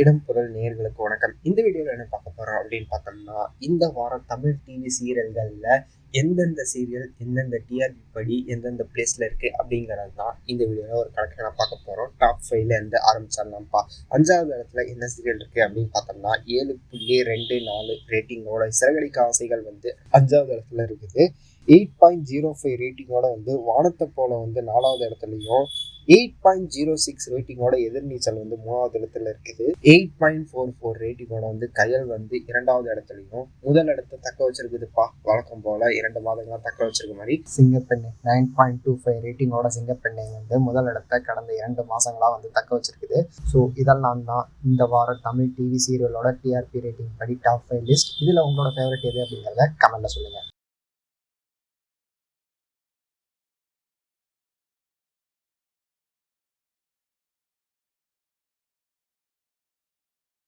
இடம் பொருள் நேயர்களுக்கு வணக்கம். இந்த வீடியோவில் என்ன பார்க்க போறோம் அப்படின்னு பார்த்தோம்னா, இந்த வாரம் தமிழ் டிவி சீரியல்கள்ல எந்தெந்த சீரியல் எந்தெந்த டிஆர்பி படி எந்தெந்த பிளேஸ்ல இருக்கு அப்படிங்கிறது தான் இந்த வீடியோவில் ஒரு கணக்கு நான் பார்க்க போறோம். டாப் 5ல இருந்து ஆரம்பிச்சிடலாம்ப்பா. 5வது இடத்துல என்ன சீரியல் இருக்கு அப்படின்னு பார்த்தோம்னா 7.24 ரேட்டிங்கோட சிறகடிக்க ஆசைகள் 5வது இடத்துல இருக்குது. 8.05 ரேட்டிங்கோட வானத்தை போல 4வது இடத்துலையும், 8.06 ரேட்டிங்கோட எதிர்நீச்சல் 3வது இடத்துல இருக்குது. 8.44 ரேட்டிங்கோட கயல் 2வது இடத்துலையும் முதல் இடத்தை தக்க வச்சிருக்குதுப்பா. வழக்கம் போல 2 மாதங்களா தக்க வச்சிருக்க மாதிரி சிங்கப்பெண்ணை 9.25 ரேட்டிங்கோட சிங்கப்பெண்ணை முதல் இடத்தை கடந்த 2 மாசங்களா தக்க வச்சிருக்குது. ஸோ இதெல்லாம் தான் இந்த வாரம் தமிழ் டிவி சீரியலோட டிஆர்பி ரேட்டிங் படி டாப் 5 லிஸ்ட். இதுல உங்களோட ஃபேவரட் எது அப்படிங்கிறத கமெண்ட்ல சொல்லுங்க.